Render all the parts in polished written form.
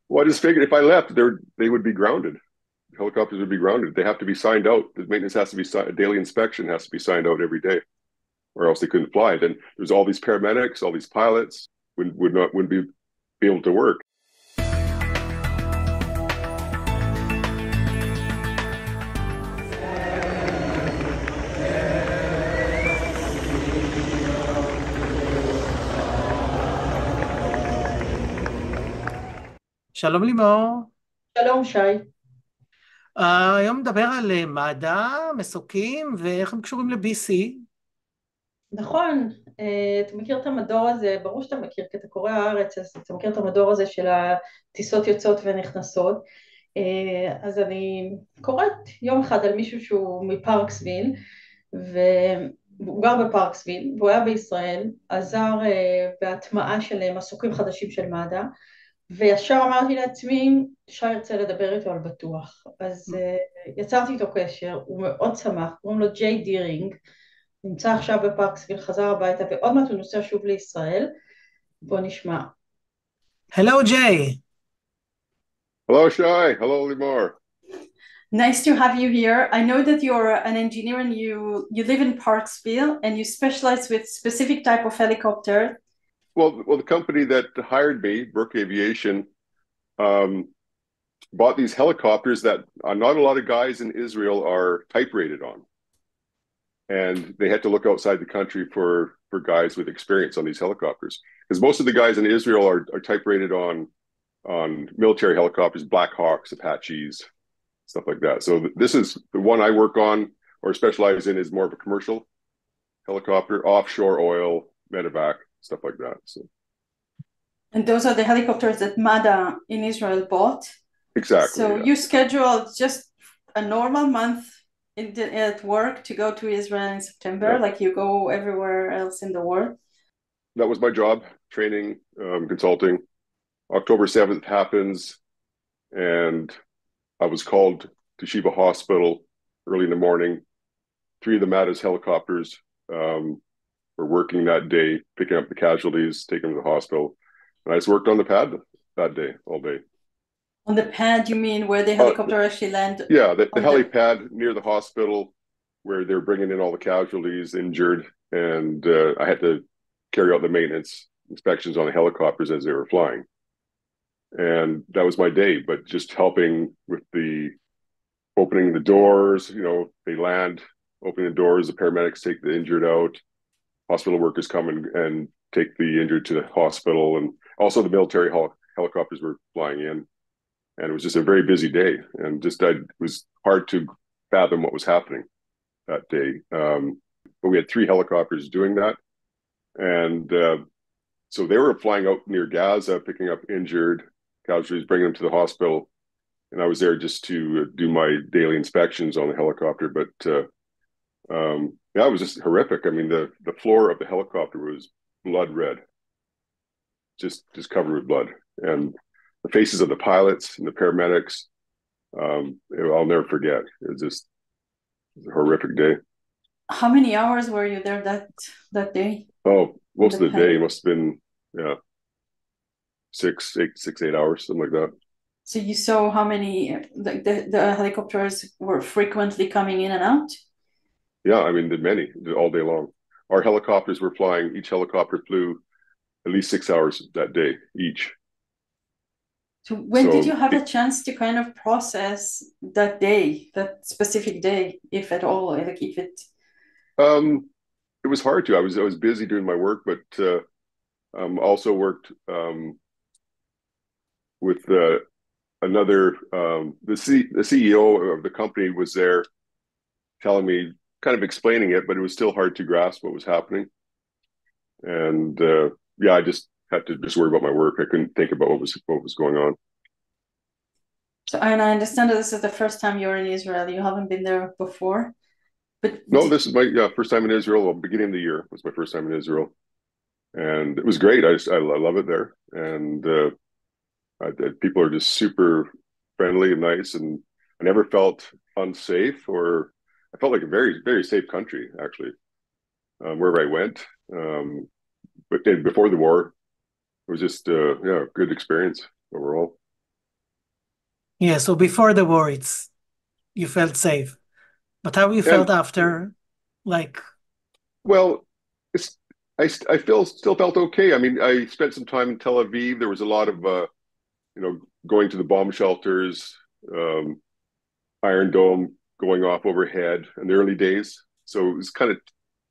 Well, I just figured if I left, they would be grounded. Helicopters would be grounded. They have to be signed out. The maintenance has to be a daily inspection has to be signed out every day, or else they couldn't fly. Then there's all these paramedics, all these pilots wouldn't be able to work. שלום לימור. שלום שי. היום נדבר על מד"א, מסוקים, ואיך הם קשורים ל-BC. נכון, אתה מכיר את המדור הזה, ברור שאתה מכיר, כי אתה קורא הארץ, אז אתה מכיר את המדור הזה של הטיסות יוצאות ונכנסות. אז אני קוראת יום אחד על מישהו שהוא מפארקסוויל, והוא גר בפארקסוויל, והוא היה בישראל, עזר בהטמעה של מסוקים חדשים של מד"א, וישר אמרתי לעצמי, שי ירצה לדבר איתו על בטוח. אז יצרתי איתו קשר, הוא מאוד שמח, קוראים לו ג'יי דירינג, נמצא עכשיו בפארקסוויל, חזר הביתה, ועוד מעט הוא נוסע שוב לישראל. בוא נשמע. Hello, Jay. Hello, Shai. Hello, Limor. Nice to have you here. I know that you're an engineer and you live in Parksville and you specialize with specific type of helicopter. Well, the company that hired me, Brook Aviation, bought these helicopters that not a lot of guys in Israel are type rated on, and they had to look outside the country for guys with experience on these helicopters, because most of the guys in Israel are type rated on military helicopters, Black Hawks, Apaches, stuff like that. So this is the one I work on or specialize in is more of a commercial helicopter, offshore oil, medevac, stuff like that. So, and those are the helicopters that MADA in Israel bought. Exactly. So yeah. You scheduled just a normal month at work to go to Israel in September, yeah, like you go everywhere else in the world. That was my job, training, consulting. October 7th happens, and I was called to Sheba Hospital early in the morning. 3 of the MADA's helicopters were working that day, picking up the casualties, taking them to the hospital. And I just worked on the pad that day, all day. On the pad, you mean where the helicopter actually landed? Yeah, the helipad near the hospital where they're bringing in all the casualties, injured, and I had to carry out the maintenance inspections on the helicopters as they were flying. And that was my day, but just helping with the opening the doors, they land, opening the doors, the paramedics take the injured out, hospital workers come and take the injured to the hospital, and also the military helicopters were flying in. And it was just a very busy day, and it was hard to fathom what was happening that day. But we had 3 helicopters doing that, and so they were flying out near Gaza, picking up injured casualties, bringing them to the hospital, and I was there just to do my daily inspections on the helicopter. But yeah, it was just horrific. I mean, the floor of the helicopter was blood red, just covered with blood, and the faces of the pilots and the paramedics, I'll never forget. It was just a horrific day. How many hours were you there that day? Oh, most of the day must have been, yeah, 8 hours, something like that. So you saw how many the helicopters were frequently coming in and out? Yeah, I mean, many, all day long. Our helicopters were flying, each helicopter flew at least 6 hours that day, each. So when did you have a chance to kind of process that day, that specific day, if at all, like if it? It was hard to. I was busy doing my work, but also worked with another. The CEO of the company was there, telling me, kind of explaining it, but it was still hard to grasp what was happening. And yeah, I just had to just worry about my work. I couldn't think about what was going on. So, and I understand that this is the first time you're in Israel. You haven't been there before, but no, this is my first time in Israel. Well, beginning of the year was my first time in Israel, and it was great. I love it there, and people are just super friendly and nice, and I never felt unsafe, or I felt like a very, very safe country actually, wherever I went. But then before the war, it was just a good experience overall. Yeah, so before the war, you felt safe. But how you felt And after, like, well, it's I feel still felt okay. I mean, I spent some time in Tel Aviv. There was a lot of going to the bomb shelters, um, Iron Dome going off overhead in the early days. So it was kind of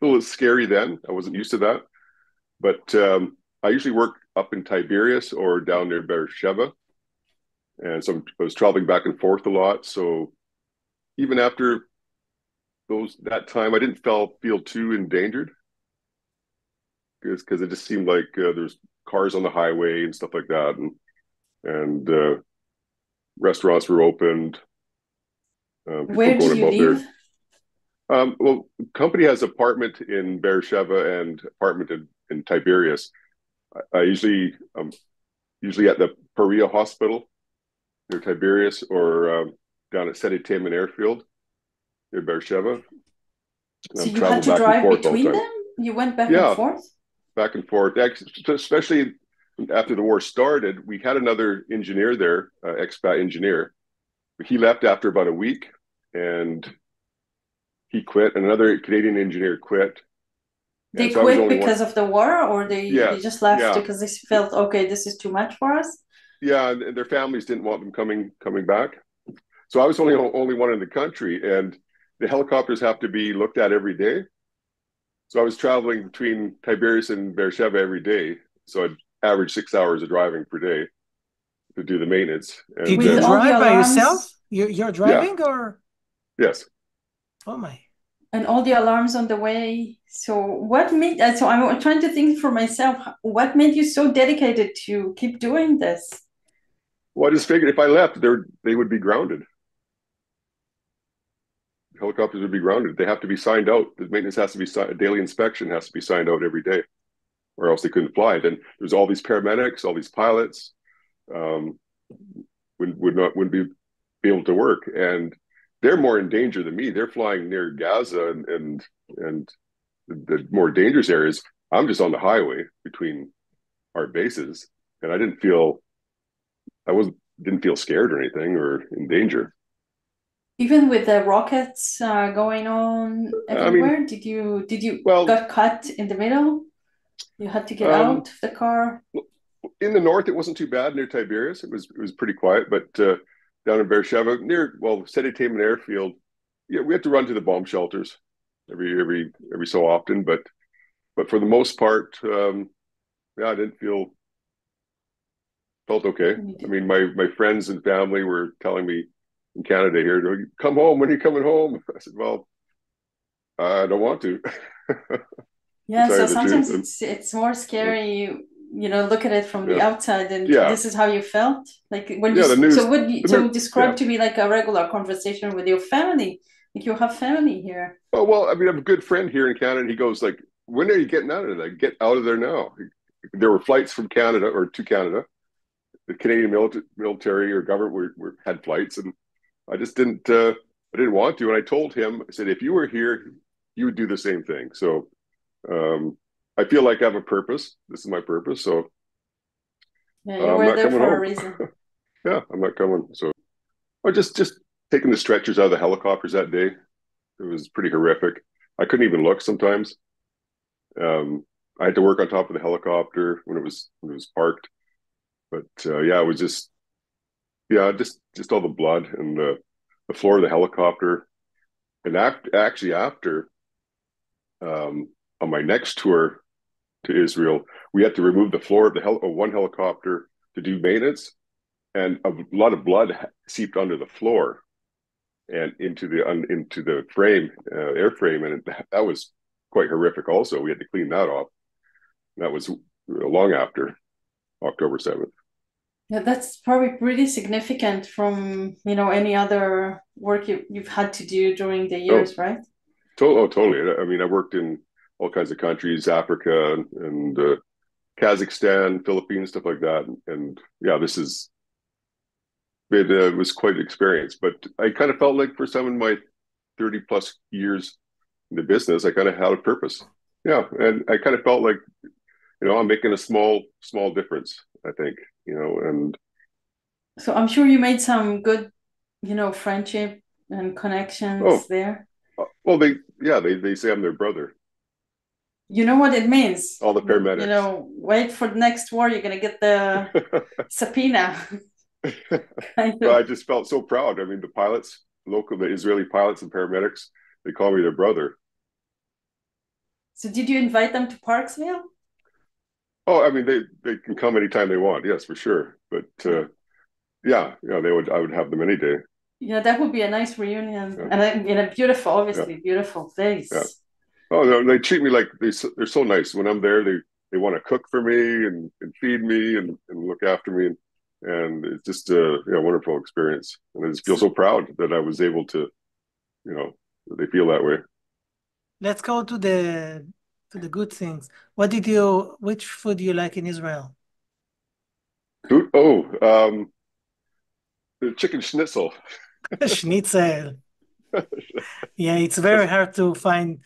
a little scary then. I wasn't used to that. But I usually work up in Tiberias or down near Beersheba. And so I was traveling back and forth a lot. So even after that time, I didn't feel too endangered because it just seemed like there's cars on the highway and stuff like that, and restaurants were opened. People Where do going you about their live? well, company has apartment in Beersheba and apartment in Tiberias. I usually at the Perea Hospital near Tiberias or down at Sede Taman Airfield near Beersheba. So you had Travel to back and drive forth all the between time. them? You went back and Yeah, forth? back and forth. Especially after the war started, we had another engineer there, expat engineer. He left after about a week, and he quit. And another Canadian engineer quit, and They so I was the quit only one. because of the war, or they Yes, just left yeah, because they felt, okay, this is too much for us? yeah. And their families didn't want them coming back. So I was only one in the country, and the helicopters have to be looked at every day. So I was traveling between Tiberias and Beersheba every day. So I'd average 6 hours of driving per day to do the maintenance. did And With you all the drive by yourself? alarms You're yeah, driving or? yes. Oh my. and all the alarms on the way. So what made, so I'm trying to think for myself, what made you so dedicated to keep doing this? Well, I just figured if I left, they would be grounded. Helicopters would be grounded. They have to be signed out. The maintenance has to be a daily inspection has to be signed out every day, or else they couldn't fly. Then there's all these paramedics, all these pilots, um, wouldn't be able to work, and they're more in danger than me. They're flying near Gaza and the more dangerous areas. I'm just on the highway between our bases, and I wasn't didn't feel scared or anything or in danger. Even with the rockets going on I mean, everywhere, did you well, got cut in the middle? You had to get um, out of the car? in the north, it wasn't too bad near Tiberias. It was pretty quiet, but down in Beersheba, near Sede Taman Airfield, yeah, we have to run to the bomb shelters every so often. But for the most part, yeah, I didn't felt okay. I mean, my friends and family were telling me in Canada here, come home. When are you coming home? I said, well, I don't want to, to Yeah, tell so you the truth. sometimes And it's more scary, look at it from the yeah, outside, and yeah, this is how you felt. Like when you yeah. so what you, The so news, describe yeah. to me like a regular conversation with your family. Like you have family here. Oh well, I mean, I have a good friend here in Canada. And he goes like, "When are you getting out of there? Get out of there now." There were flights from Canada or to Canada. The Canadian military or government had flights, and I just didn't. I didn't want to, and I told him. I said, "If you were here, you would do the same thing." So um, I feel like I have a purpose. This is my purpose. So Yeah, you I'm were not there coming for a home. reason. Yeah, I'm not coming. So I just taking the stretchers out of the helicopters that day. It was pretty horrific. I couldn't even look sometimes. I had to work on top of the helicopter when it was parked. But yeah, it was just all the blood and the floor of the helicopter. And after on my next tour to Israel, we had to remove the floor of one helicopter to do maintenance, and a lot of blood seeped under the floor and into the airframe, and that was quite horrific. Also, we had to clean that off. That was long after October 7th. Yeah, that's probably pretty significant from, any other work you've had to do during the Oh, years, right? totally. I mean, I worked in all kinds of countries, Africa and Kazakhstan, Philippines, stuff like that. And yeah, it was quite an experience. But I kind of felt like for some of my 30 plus years in the business, I kind of had a purpose. Yeah, and I kind of felt like I'm making a small difference. I think and So I'm sure you made some good, friendship and connections Oh, there. well, they say I'm their brother. You know what it means? All the paramedics. Wait for the next war, you're gonna get the subpoena. Kind Well, I of. just felt so proud. I mean, the Israeli pilots and paramedics, they call me their brother. So did you invite them to Parksville? Oh, I mean, they can come anytime they want. Yes, for sure. But yeah, I would have them any day. Yeah, that would be a nice reunion, Yeah, and in a beautiful, yeah, obviously beautiful yeah. place. Oh no, they treat me like they're so nice. When I'm there, they want to cook for me and feed me and look after me, and it's just a wonderful experience. And I just feel so proud that I was able to, that they feel that way. Let's go to the good things. Which food do you like in Israel? Food, the chicken schnitzel. Schnitzel. Yeah, it's very hard to find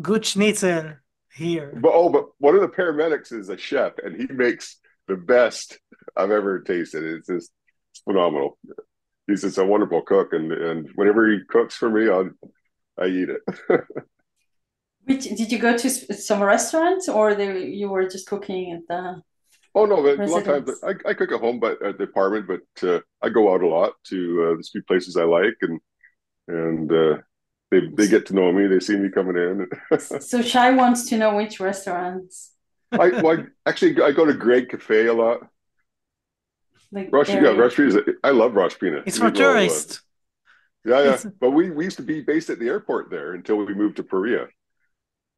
good schnitzel here. But one of the paramedics is a chef, and he makes the best I've ever tasted. It's phenomenal. He's just a wonderful cook, and whenever he cooks for me, I eat it. Which did you go to some restaurants, or you were just cooking at the Oh no, but a lot of times residence? I cook at home, but at the apartment. But I go out a lot to the few places I like, and they get to know me. They see me coming in. So Shai wants to know which restaurants, I go to Greg Cafe a lot. like Rosh area. Pina. I love Rosh Pina. It's We for eat well. tourists. Yeah. It's But we used to be based at the airport there until we moved to Perea,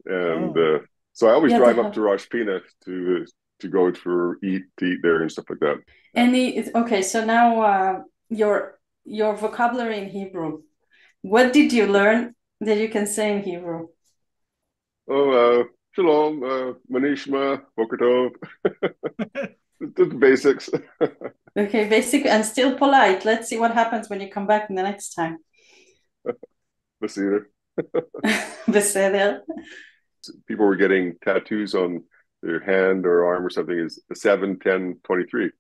and oh, so I always Yeah, they drive up have. to Rosh Pina to go to eat there and stuff like that. Okay, so now your vocabulary in Hebrew. What did you learn that you can say in Hebrew? Oh, shalom, manishma, boker tov, the basics. Okay, basic and still polite. Let's see what happens when you come back the next time. Beseder. בסדר. People were getting tattoos on their hand or arm or something is 7, 10, 23.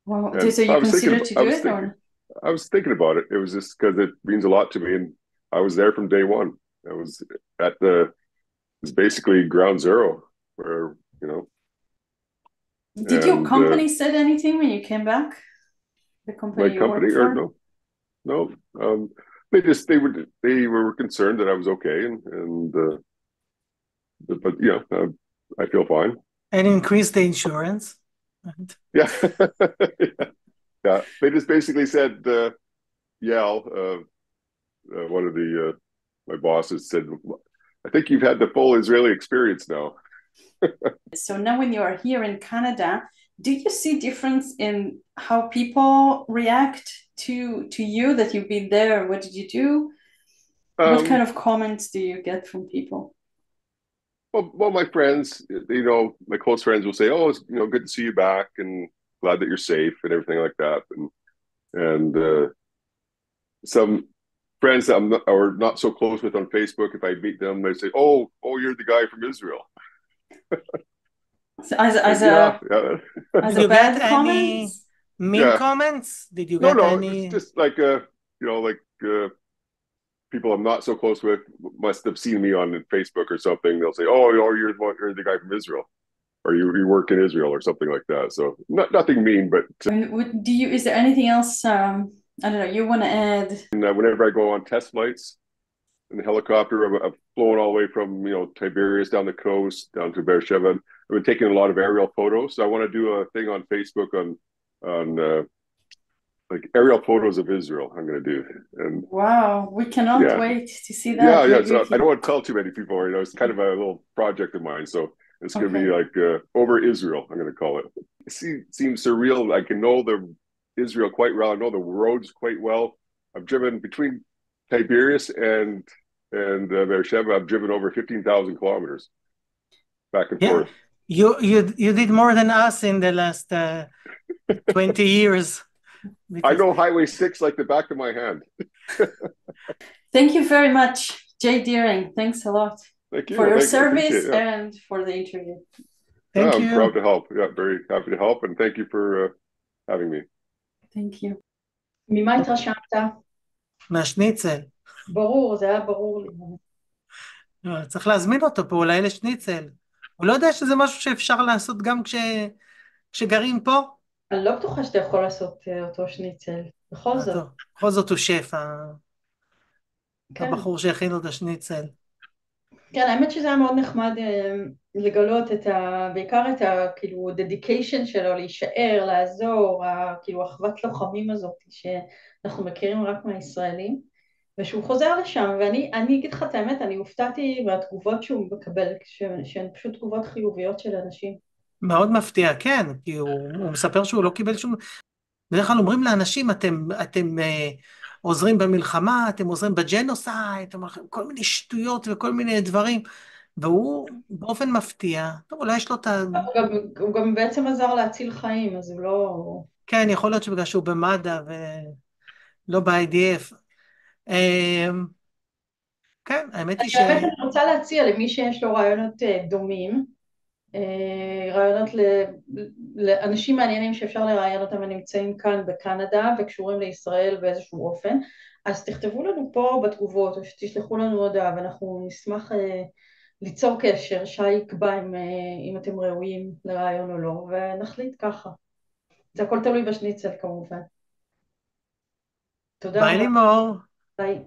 Well, And so you consider to do it or? I was thinking about it. It was just because it means a lot to me, and I was there from day one. I was it's basically ground zero, where Did your and company said anything when you came back? The my company you company work or for? no, they were concerned that I was okay, and but I feel fine. and increase the insurance. Right? Yeah, yeah. They just basically said, Yael, one of the my bosses said, I think you've had the full Israeli experience now. So now when you are here in Canada, do you see difference in how people react to you that you've been there? What did you do? What kind Um, of comments do you get from people? well, my friends, my close friends will say, "Oh, it's good to see you back, and glad that you're safe, and everything like that." And some friends that I'm not, or not so close with on Facebook, if I meet them, they say, "Oh, you're the guy from Israel." So as, And as yeah, a yeah, as Did a you get bad comment? any mean yeah. comments? Did you No, get no, it's any? just like like people I'm not so close with must have seen me on Facebook or something. They'll say, you're the guy from Israel, or you work in Israel or something like that." So nothing mean, but And is there anything else, I don't know, you want to add? whenever I go on test flights in the helicopter, I've flown all the way from Tiberias down the coast down to Beersheba. I've been taking a lot of aerial photos, so I want to do a thing on Facebook on like aerial photos of Israel. I'm going to do, and Wow, we cannot yeah, wait to see yeah, that. yeah. Maybe So if I you, don't want to tell too many people. It's kind of a little project of mine. So it's going to be okay. like over Israel. I'm going to call it. Seems surreal. I can know the Israel quite well. I know the roads quite well. I've driven between Tiberias and Beersheba. I've driven over 15,000 kilometers back and Yeah, forth. you did more than us in the last 20 years I because know Highway 6 like the back of my hand. Thank you very much, Jay Deering. Thanks a lot Thank for you. your I appreciate service it. Yeah. and for the interview. thank I'm proud you. to help. Yeah, very happy to help. And thank you for having me. Thank you. ממה התרשמת? מהשניצל. ברור, זה היה ברור לי. צריך להזמין אותו פה אולי לשניצל. הוא לא יודע שזה משהו שאפשר לעשות גם כשגרים פה? אני לא בטוחה שאתה יכול לעשות אותו שניצל, בכל זאת. טוב, בכל זאת הוא שף, כן. הבחור שהכין לו את השניצל. כן, האמת שזה היה מאוד נחמד לגלות בעיקר את כאילו dedication שלו, להישאר, לעזור, כאילו אחוות לוחמים הזאת שאנחנו מכירים רק מהישראלים, ושהוא חוזר לשם, ואני אגיד לך את האמת, אני הופתעתי מהתגובות שהוא מקבל, שהן פשוט תגובות חיוביות של אנשים. מאוד מפתיע, כן, כי הוא מספר שהוא לא קיבל שום... בדרך כלל אומרים לאנשים, אתם עוזרים במלחמה, אתם עוזרים בג'נוסייד, כל מיני שטויות וכל מיני דברים, והוא באופן מפתיע, טוב, אולי יש לו את ה... הוא גם בעצם עזר להציל חיים, אז הוא לא... כן, יכול להיות שבגלל שהוא במד"א ולא ב-IDF. כן, האמת היא באמת אני רוצה להציע למי שיש לו רעיונות דומים, רעיונות לאנשים מעניינים שאפשר לראיין אותם ונמצאים כאן בקנדה וקשורים לישראל באיזשהו אופן, אז תכתבו לנו פה בתגובות או שתשלחו לנו הודעה ואנחנו נשמח ליצור קשר, שי יקבע אם אתם ראויים לרעיון או לא, ונחליט ככה. זה הכל תלוי בשניצל כמובן. תודה ביי רבה. לימור. ביי.